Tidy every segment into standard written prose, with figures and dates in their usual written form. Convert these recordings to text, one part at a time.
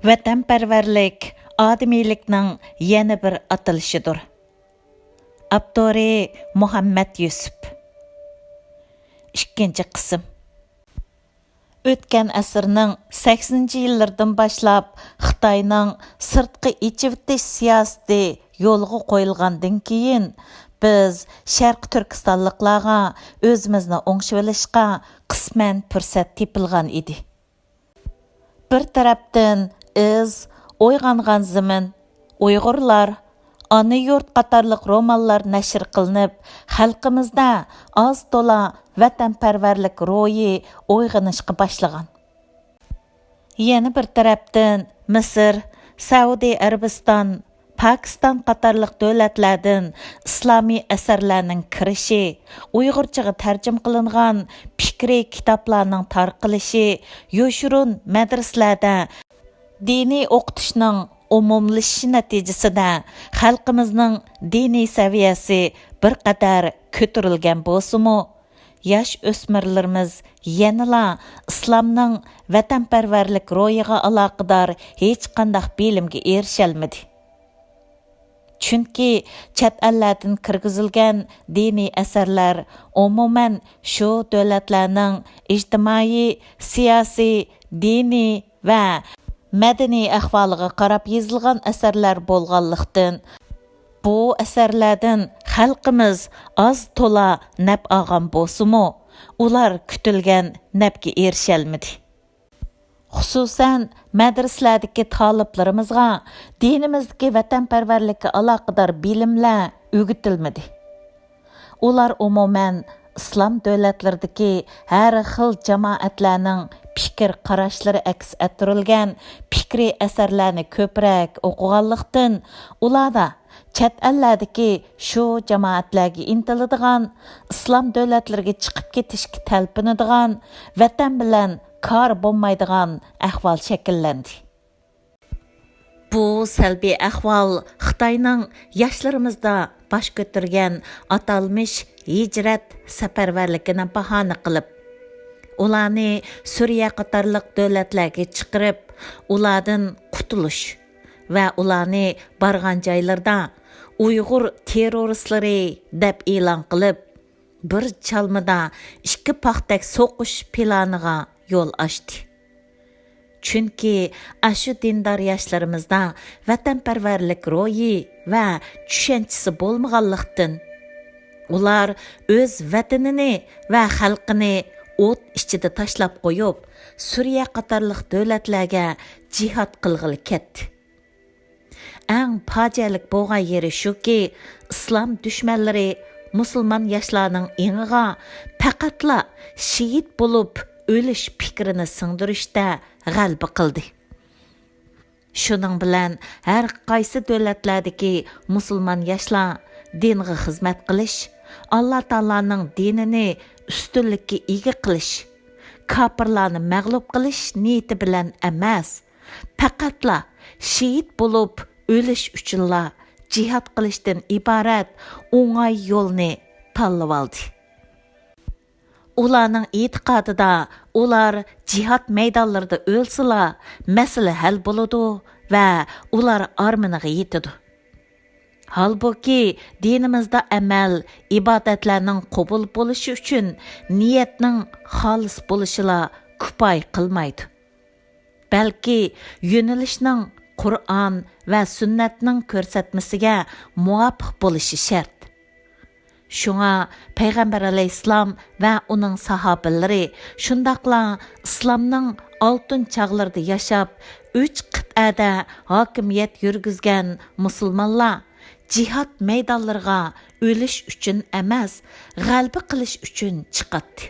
Wetenperwerlik, Adimilikning yeni bir atilishidur. Aptori Muhəmməd Yusuf. 2. qism. O'tgan asrning 80-yillardan boshlab Xitoyning sirtqi echivitish siyosati yo'lga qo'yilgandan keyin biz Sharq Turkistonliklarga o'zimizni o'ngshilishga qisman fursat tepilgan edi. Bir tarafdan O'yg'ongan zimin, Uyg'urlar, Ana yurt qatorliq romanlar nashr qilinib, xalqimizda oz to'la vatanparvarlik ro'yi uyg'onishga boshlagan. Yana bir tarafdan Misr, Saudiya Arabiston, Pokiston qatorliq davlatlardan islomiy asarlarning kirishi, Uyg'urchaga tarjim qilingan fikriy kitoblarning tarqalishi, yoshurun madrasalarda diniy o'qitishning umumlashishi natijasida xalqimizning diniy saviyasi bir qadar ko'tarilgan bo'lsa-mu, yosh o'smirlarimiz yanala islomning vatanparvarlik ro'yiga aloqador hech qanday bilimga erisholmadi. Chunki chet ellardan kirgizilgan diniy asarlar umuman shu davlatlarning ijtimoiy, siyosiy, diniy va madaniy ahvoliga qarab yozilgan asarlar bo'lganlikdan bu asarlardan xalqimiz oz to'la naf olgan bo'lsa-mu, ular kutilgan nafga erisholmadi. Xususan, madrasalardagi taliblarimizga dinimizdagi vatanparvarlikka aloqador bilimlar o'rgatilmadi. Ular umuman islom davlatlaridagi har xil jamoatlarning fikr qarashlari aks ettirilgan fikriy asarlarni ko'proq o'qiganlikdan ularda chet ellardagi shu jamoatlarga intiladigan, islom davlatlariga chiqib ketishga talpinadigan, vatan bilan kor bo'lmaydigan ahvol shakllandi. Bu salbiy ahvol Xitoyning yoshlarimizda bosh ko'targan atalmish hijrat safarbarligini bahona qilib, ularni Suriya qatorliq davlatlarga chiqarib, ulardan qutulish va ularni borgan joylarda Uyg'ur terroristlari deb e'lon qilib, bir chalmada ikki paxtak so'qish planiga yo'l ochdi. Chunki ashu dindor yoshlarimizda vatanparvarlik ro'yi va tushunchasi bo'lmaganlikdan ular o'z vatanini va xalqini o't ichida tashlab qo'yib, Suriya qatorliq davlatlarga jihad qilg'ili ketdi. Eng fojialik bo'lgan yeri shuki, islom dushmanlari musulmon yoshlarning eng'iga faqatla shahid bo'lib o'lish fikrini singdirishda g'alaba qildi. Shuning bilan har qaysi davlatlardagi musulmon yoshlar dinga xizmat qilish, Alloh taolaning dinini ustunlikka ega qilish, kofirlarni mag'lub qilish niyati bilan emas, faqatla shahid bo'lib o'lish uchunla jihad qilishdan iborat o'ng'ay yo'lni tanlab oldi. Ularning e'tiqodida ular jihad maydonlarida o'lsalar, masala hal bo'ladi va ular armoniga yetadi. Halbuki dinimizda amal, ibodatlarning qabul bo'lishi uchun niyatning xolis bo'lishila kifoya qilmaydi. Balki yo'nalishning Qur'on va sunnatning ko'rsatmasiga muvofiq bo'lishi shart. Shunga Payg'ambar alayhissalom va uning sahobalari shundaqla islomning oltin chog'larida yashab, 3 qit'ada hokimiyat yurgizgan musulmonlar jihad maydonlariga o'lish uchun emas, g'alaba qilish uchun chiqadi.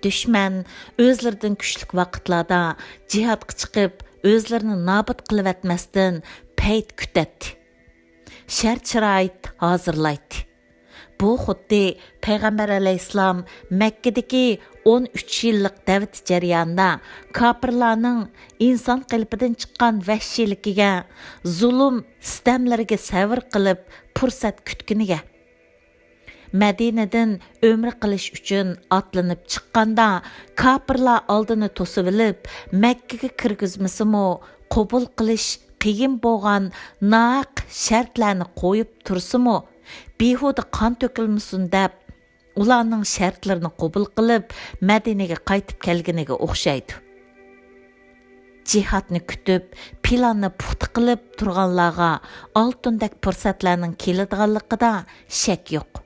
Dushman o'zlaridan kuchli vaqtlarda jihadga chiqib, o'zlarini nobud qilib etmasdan payt kutadi. Shart-sharoit hozirlaydi. Bu xuddi Payg'ambar alayhissalom Makkadagi 13 yillik da'vat jarayonida kofirlarning inson qalbidan chiqqan vahshiyligiga, zulm, sitamlariga sabr qilib fursat kutganiga. Мәдинеден өмір қылыш үшін атланып шыққанда, капырлар алдыны тосып алып, Мәккеге кіргізмісімо, қобыл қылыш қиын болған нақ шартларны қойып тұрсымы, бейхуді қан төкілмісін деп, ularning shartlarini qabul qilib, Madinaga qaytib kelganiga o'xshaydi. Jihadni kutib, planni puxta qilib turganlarga oltindek fursatlarning keladiganligida shak yo'q.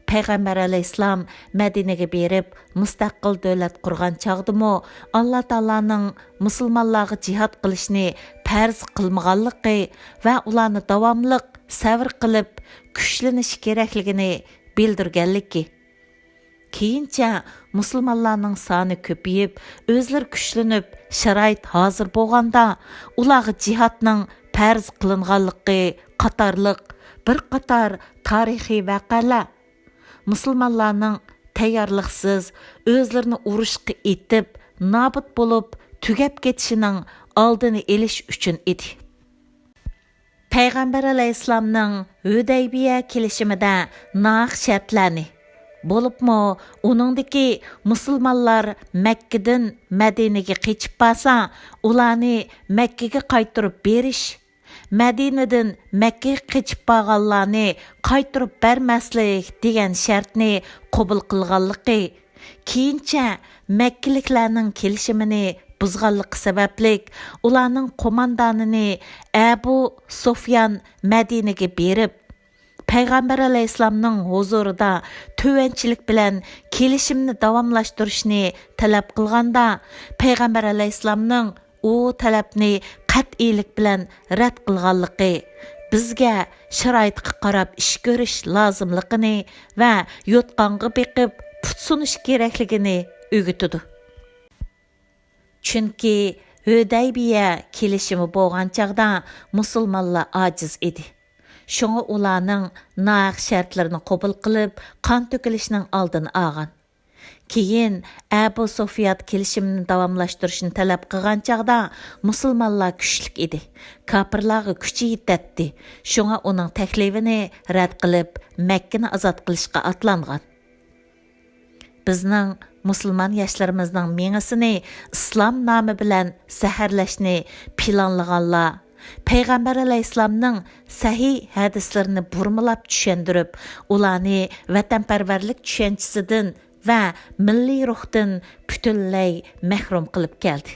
Payg'ambar alayhissalom Madinaga berib, mustaqil davlat qurgan chog'dimi, Alloh taolaning musulmonlarga jihad qilishni farz qilmaganligi va ularni davomli sabr qilib kuchlanish kerakligini bildirganligi. Keyincha musulmonlarning soni ko'payib, o'zlari kuchlanib, sharoit hozir bo'lganda, ularga jihadning farz qilinganligi qatorliq bir qator tarixiy voqealar musulmonlarning tayyorliqsiz o'zlarini urushga etib, nobud bo'lib, tugab ketishining oldini olish uchun edi. Payg'ambar alayhissalomning Hudaybiya kelishimida naq shartlarni bo'libmi, uningdagi musulmonlar Makkadan Madinaga qochib qolsa, ularni Makkaga qaytarib berish, Madinadan Makkaga qochib qolganlarni qaytarib bermaslik degan shartni qabul qilganligi, keyincha Makkaliklarning kelishimini buzganligi sababli ularning qo'mondonini Abu Sufyan Madinaga berib, Payg'ambar alayhissalomning huzurida tövənchilik bilan kelishimni davomlashtirishni talab qilganda, Payg'ambar alayhissalomning u talabni qat'iylik bilan rad qilganligi bizga sharoitga qarab ish ko'rish lozimligini va yotqonga beqib put sunish kerakligini o'rgatadi. Chunki Hudaybiya kelishimi bo'lgan chaqda musulmonlar ojiz edi. Şoňa ularning naq shartlarini qabul qilib, qon to'kilishning oldini olgan. Keyin Abu Sufyan kelishimni davomlashtirishni talab qilgan chaqda musulmonlar kuchlik edi. Kafirlarga kuchi yetdi. Şoňa uning taklifini rad qilib, Makkani ozod qilishga atlangan. Bizning musulmon yoshlarimizning mengisini islom nomi bilan zaharlashni planlaganlar Payg'ambar alayhissalomning sahih hadislarini burmilab tushundirib, ularni vatanparvarlik tushunchasidan va milliy ruhdan butunlay mahrum qilib keldi.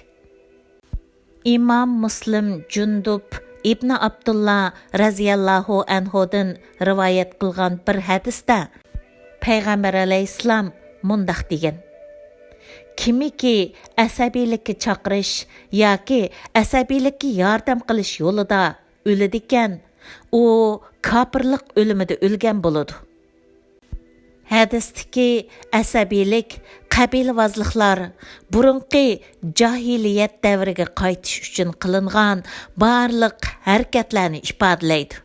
Imom Muslim Jundub ibn Abdullah raziyallohu anhudan rivoyat qilgan bir hadisda Payg'ambar alayhissalom mundaq degan: Kimiki asabiylikka chaqirish yoki asabiylikka yordam qilish yo'lida o'ladigan, u kofirlik o'limida o'lgan bo'ladi. Hadisdagi asabiylik qabilvozliklar burunqi jahiliyat davriga qaytish uchun qilingan barliq harakatlarni ifodalaydi.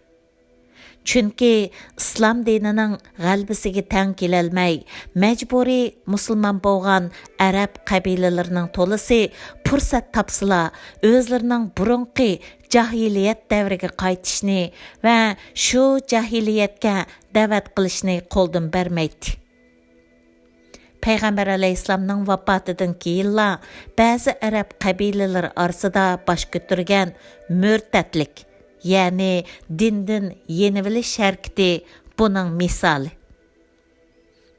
Chunki islom dinining g'albisiga tang kelolmay, majburiy musulmon bo'lgan arab qabilalarining to'lisi fursat topsila o'zlarining burunqi jahiliyat davriga qaytishni va shu jahiliyatga da'vat qilishni qo'ldan bermaydi. Payg'ambar alayhissalomning vafotidan keyinla ba'zi arab qabilalari orasida bosh ko'targan murtadlik, ya'ni dindan yenivilish harakati buning misoli.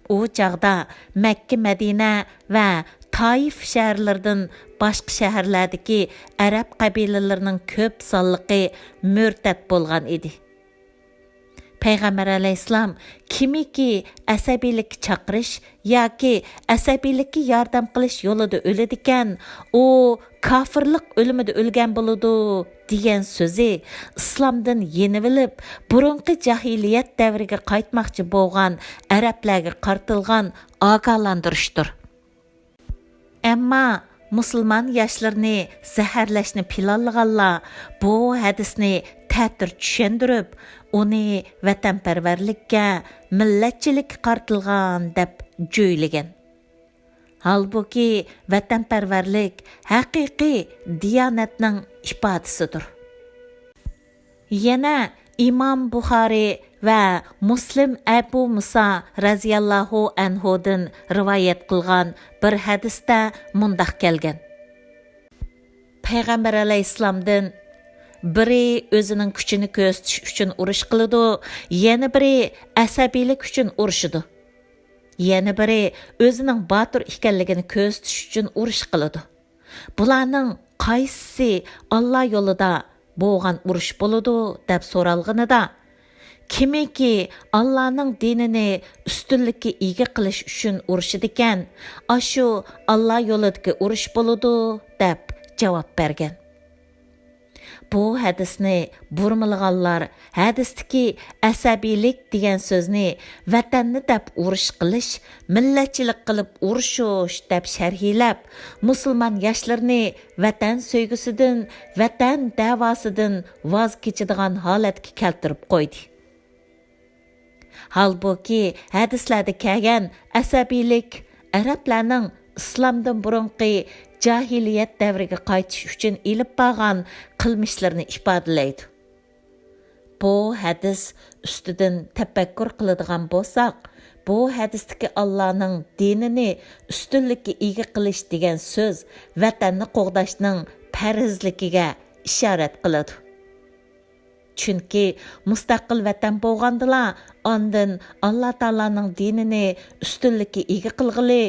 U chaqda Makka, Madina va Taif shaharlaridan boshqa shaharlardagi arab qabilalarining ko'p sonliqi murtad bo'lgan edi. Payg'ambar alayhissalom kimiki asabiylikka chaqirish yoki asabiylikka yordam qilish yo'lida o'ladigan, u kofirlik o'limida o'lgan bo'ladi degan so'zi islomdan yenivilib, burunqi jahiliyat davriga qaytmoqchi bo'lgan arablarga qartilgan ogohlantirishdir. Ammo musulmon yoshlarni zaharlashni planlaganlar bu hadisni ta'tir tushundirib, uni vatanparvarlikka, millatchilikka qartilgan deb jo'ylagan. Halbuki vatanparvarlik haqiqiy diyonatning ifodasidir. Yana İmam Buxari ve Muslim Ebu Musa raziyallahu anhudan rivayet qilgan bir hadisda mundaq kelgan. Peygamber aleyhisselamdan biri özünün küçünü gösteriş üçün uruş qılıdı, yeni biri asabiylik üçün uruşudu. Yeni biri özünün batır ekanligini gösteriş üçün uruş qılıdı. Bularning qaysi Allah yolida bo'lgan urush bo'ladi deb so'ralganida, kimiki Allahning dinini ustunlikka ega qilish uchun urushidi ekan, ashu Allah yo'lidagi urush bo'ladi deb javob bergan. Bu hadisni burmilganlar hadisdagi asabiylik degan so'zni vatanni deb urush qilish, millatchilik qilib urushish deb sharhlab, musulmon yoshlarni vatan so'ygisidan, vatan davosidan voz kechadigan holatga keltirib qo'ydi. Halbuki hadislarda kelgan asabiylik arablarning islomdan burunqi jahiliyat davriga qaytish uchun ilib borgan qilmishlarini ifodalaydi. Bu hadis ustidan tafakkur qiladigan bo'lsak, bu hadisdagi Allohning dinini ustunlikka ega qilish degan so'z vatanni qo'g'dashning farzligiga ishorat qiladi. Chunki mustaqil vatan bo'lgandila, ondan Alloh taolaning dinini ustunlikka ega qilg'ili,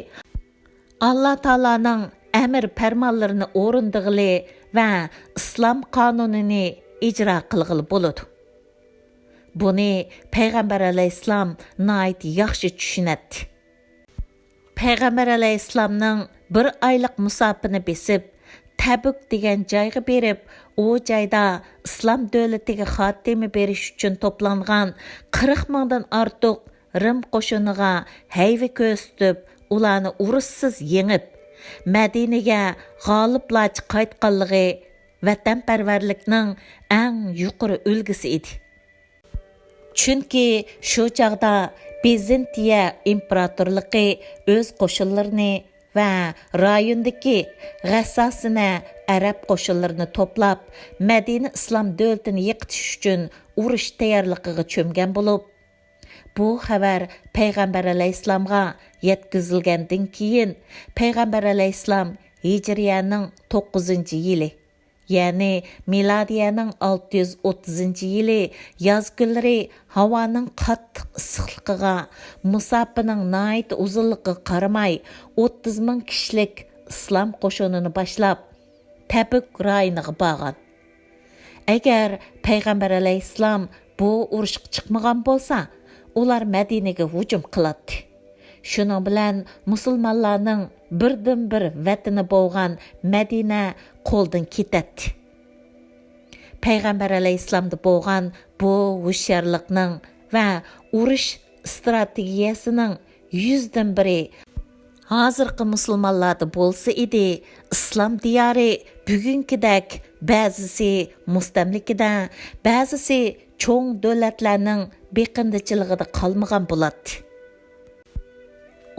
Alloh taolaning әмір пәрманларыны орындығылы вә İslam qanunini icra qılğılı boludu. Bunu Peygamber aleyhisselam nait yaxşı düşünətdi. Peygamber aleyhisselamның bir aylıq musafini besip, Təbük degan joyga berib, o joyda İslam dövlətiga xatimi beriş üçün toplanğan 40 mingdan ortiq Rim qo'shiniga hayva ko'rsatib, ularni urushsiz yengib, Мәдинеге g'oliblarcha qaytganligi Wetenperwerlikning eng yuqori ulgisi edi. Chunki shu chaqda Bizantiya imperatorligi o'z qo'shinlarini va rayondagi g'assasini arab qo'shinlarini to'plab, Madina islom davlatini yiqitish uchun urush tayyorligiga cho'mgan bo'lib, bu xabar Peygamber aleyhisselamga yetkazilgandan keyin Peygamber aleyhisselam Hijriyaning 9-yili, ya'ni milodiyaning 630-yili yoz kunlari havoning qattiq issiqligiga, musofining nihoyat uzunligiga qaramay 30 ming kishilik islom qo'shinini boshlab Tabuk rayoniga borgan. Agar Peygamber aleyhisselam bu urushga chiqmagan bo'lsa, ular Madinaga hujum qiladi. Shuning bilan musulmonlarning birdan-bir vatani bo'lgan Madina qo'ldan ketadi. Peygamber aleyhisselamda bo'lgan bu hushyorlikning va urush strategiyasining 100dan biri hozirgi musulmonlarda bo'lsa edi, islom diyori bugünkidek ba'zisi mustamlikida, ba'zisi cho'ng davlatlarning beqindichiligida qolmagan bo'ladi.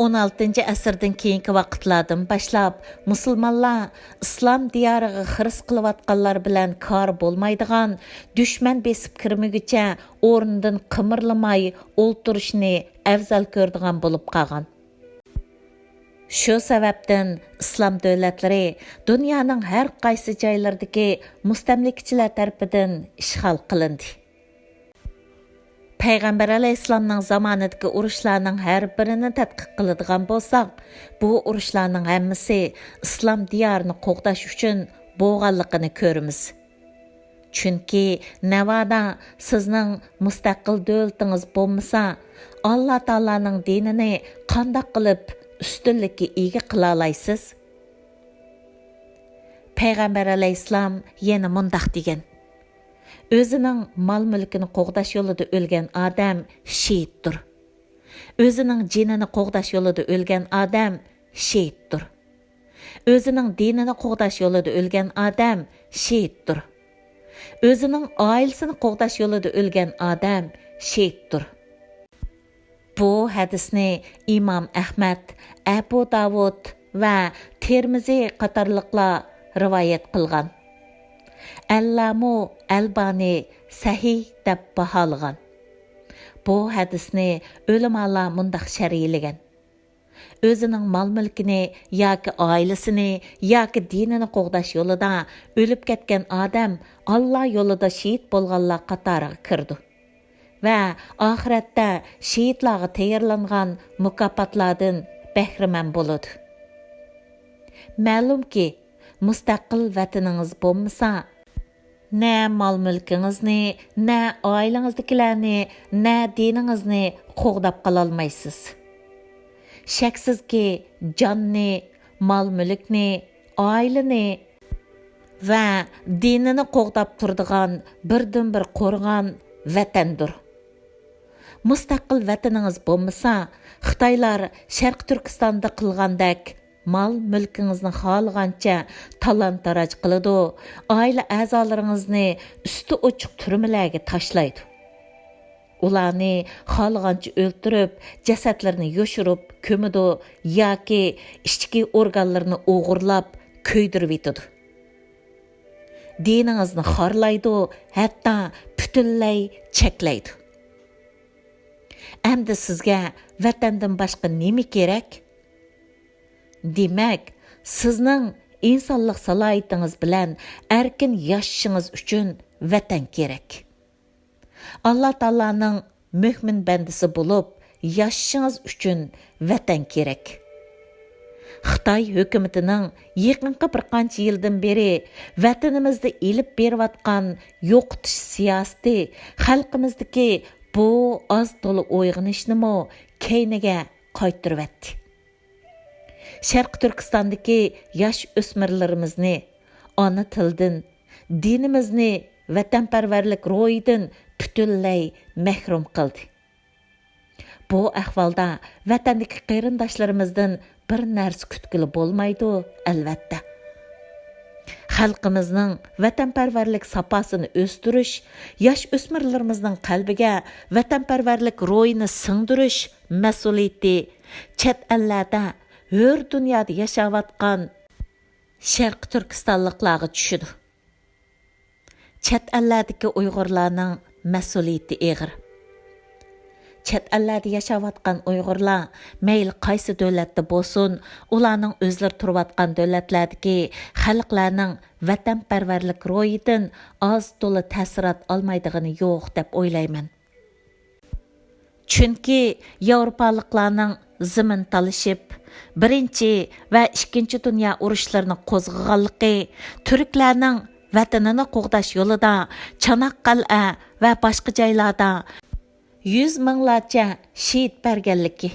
16-asrdan keyingi vaqtlardan boshlab musulmonlar islom diyoriga xiris qilayotganlar bilan kor bo'lmaydigan, dushman besib kirmaguncha o'rnidan qimirlamay o'ltirishni afzal ko'radigan bo'lib qolgan. Shu sababdan islom davlatlari dunyoning har qaysi joylaridagi mustamlikachilar tarafidan ishg'ol qilindi. Peygamber aleyhisselamның zamanidagi urushlarning har birini tadqiq qiladigan bo'lsak, bu urushlarning hammasi islom diyorini qo'g'dash uchun bo'lganligini ko'ramiz. Chunki navada sizning mustaqil davlatingiz bo'lmasa, Alloh taolaning dinini qanday qilib ustunlikka ega qila olasiz? Peygamber aleyhisselam yana mundaq degan: Özünün mal-mülkini qoğdaş yolida ölgen adam şehittir. Özünün cinini qoğdaş yolida ölgen adam şehittir. Özünün dinini qoğdaş yolida ölgen adam şehittir. Özünün ailesini qoğdaş yolida ölgen adam şehittir. Bu hadisni İmam Ahmad, Abu Davud ve Tirmizi qatarlıqlar rivayet qilgan. Allamu Albani sahih deb baholagan. Bu hadisni ulamolar mundaq sharhlagan. O'zining mol-mulkini yoki oilasini yoki dinini qo'g'dash yo'lida o'lib ketgan odam Alloh yo'lida shahid bo'lganlar qatoriga kirdi. Va oxiratda shahidlarga tayyorlangan mukofotlardan bahramand bo'ladi. Ma'lumki, mustaqil vataningiz bo'lmasa, na mol-mulkingizni, na oilangizdagilarni, na diningizni qo'g'dab qala olmaysiz. Shaksizki, jonni, mol-mulkni, oilani va dinini qo'g'dab turadigan birdan-bir qo'rg'on vatandir. Mustaqil vataningiz bo'lmasa, Xitoylar Sharq Turkistonda qilgandek mol-mulkingizni xohlagancha talon-taroj qiladi, oila a'zolaringizni usti ochiq turmalarga tashlaydi. Ularni xohlagancha o'ltirib, jasadlarini yoshirib, ko'midi yoki ichki organlarini o'g'irlab, ko'ydirib etadi. Diningizni xorlaydi, hatto butunlay cheklaydi. Endi sizga vatandan boshqa nima kerak? Demak, sizning insonlik salohiyatingiz bilan erkin yashashingiz uchun vatan kerak. Allah Taalaning mo'min bandasi bo'lib, yashashingiz uchun vatan kerak. Xitoy hukumatining yaqinqi bir qancha yildan beri vatanimizda elib berayotgan yo'qotish siyosati xalqimizdagi bu oz to'la uyg'onishnimi keyniga qaytaryapti. Sharq Turkistondagi yosh o'smirlarimizni ona tildan, dinimizni, vatanparvarlik ro'yidan butunlay mahrum qildi. Bu ahvolda vatandagi qarindoshlarimizdan bir narsa kutgili bo'lmaydi, albatta. Xalqimizning vatanparvarlik sapasini o'stirish, yosh o'smirlarimizning qalbiga vatanparvarlik ro'yini singdirish mas'uliyati chet ellarda, hur dunyoda yashayotgan Sharq Turkistonliklarga tushidi. Chet ellardagi Uyg'urlarning mas'uliyati og'ir. Chet ellarda yashayotgan Uyg'urlar mayli qaysi davlatda bo'lsin, ularning o'zlari turayotgan davlatlardagi xalqlarning vatanparvarlik ro'yidan oz to'la ta'sirot olmaydigani yo'q deb o'ylayman. Chunki Yevropaliklarning zimin talishib, birinchi va ikkinchi dunyo urushlarini qo'zg'aganligi, turklarning vatanini qo'g'dash yo'lida Chanaqqal'a va boshqa joylarda 100 minglarcha shahid berganligi,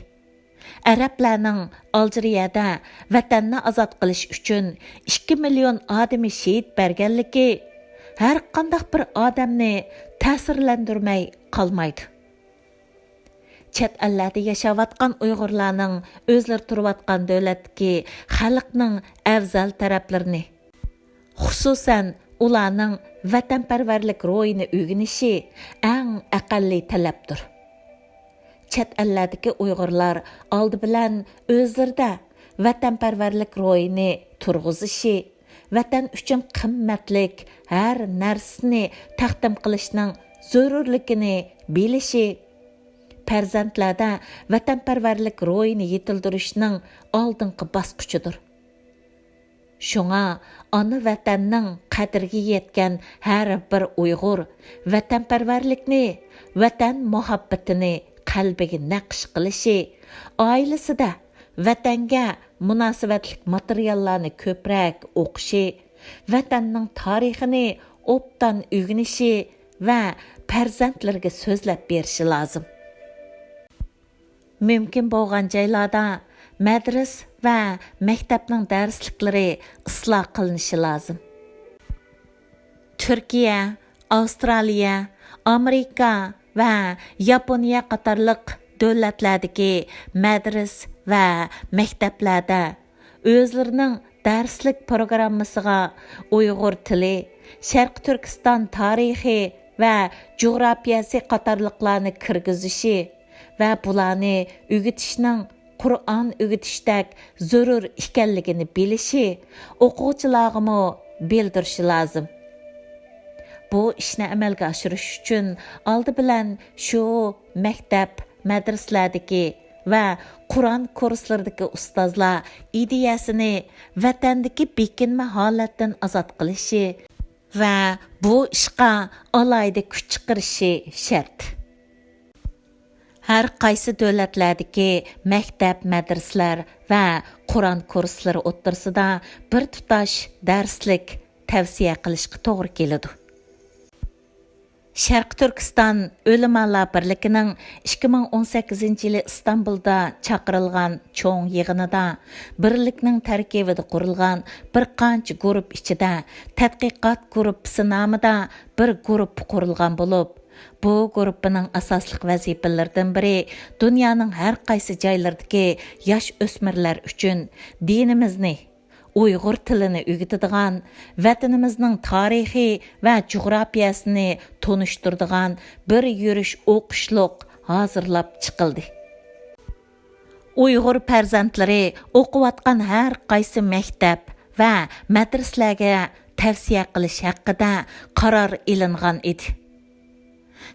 arablarning Aljeriyada vatanni ozod qilish uchun 2 million odami shahid berganligi har qanday bir odamni ta'sirlantirmay qolmaydi. Chet ellarda yashayotgan Uyg'urlarning o'zlari turayotgan davlatdagi xalqning afzal taraflarini, xususan ularning vatanparvarlik ro'yini o'rganishi eng aqalli talabdir. Chet ellardagi Uyg'urlar oldi bilan o'zlarida vatanparvarlik ro'yini turg'izishi, vatan uchun qimmatlik har narsani taqdim qilishning zarurligini bilishi, farzandlarda vatanparvarlik ro'yini yetildirishning oldingi bosqichidir. Shunga ona vatanning qadriga yetgan har bir Uyg'ur vatanparvarlikni, vatan muhabbatini qalbiga naqsh qilishi, oilasida vatanga munosabatlik materiallarni ko'proq o'qishi, vatanning tarixini obdan o'rganishi va farzandlarga so'zlab berishi lozim. Mümkün bo'lgan joylarda madras va maktabning darsliklari isloh qilinishi lozim. Turkiya, Avstraliya, Amerika va Yaponiya qatorliq davlatlardagi madras va maktablarda o'zlarining darslik programmasiga Uyg'ur tili, Sharq Turkiston tarixi va jo'grafiyasi qatorliqlarni kirgizishi va bularni o'gitishning Qur'on o'gitishdek zarur ekanligini bilishi, o'quvchilarga bildirishi lozim. bu ishni amalga oshirish uchun oldi bilan shu maktab, madrasalardagi va Qur'on kurslaridagi ustozlar ideyasini vatandagi bekinma holatdan ozod qilishi va bu ishga alohida kuch chiqarishi shart. Har qaysi davlatlardagi maktab, madrasalar va Qur'on kurslari o'ttirsida bir tutash darslik tavsiya qilishga to'g'ri keladi. Sharq Turkiston Ulamolar birligining 2018-yili İstanbulda chaqirilgan cho'ng yig'inida birlikning tarkibida qurilgan bir qancha guruh ichida tadqiqot guruhi nomida bir guruh qurilgan bo'lib, bu guruhning asosli vazifalaridan biri dunyoning har qaysi joylaridagi yosh o'smirlar uchun dinimizni, Uyg'ur tilini o'rgatadigan, vatanimizning tarixiy va jo'grafiyasini tunishtiradigan bir yurish o'qishliq hozirlab chiqildi. Uyg'ur farzandlari o'qiyotgan har qaysi maktab va madrasalarga tavsiya qilish haqida qaror ilingan edi.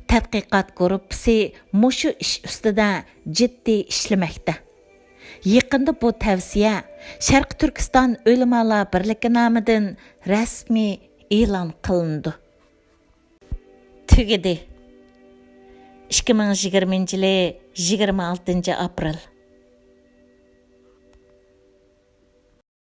Tadqiqot guruhi mushu ish ustida jiddiy ishlamoqda. Yaqında bu tavsiya Sharq Turkiston Ulamolar birligi nomidan rasmiy e'lon qilindi. Tugadi. 2020-yili 26 aprel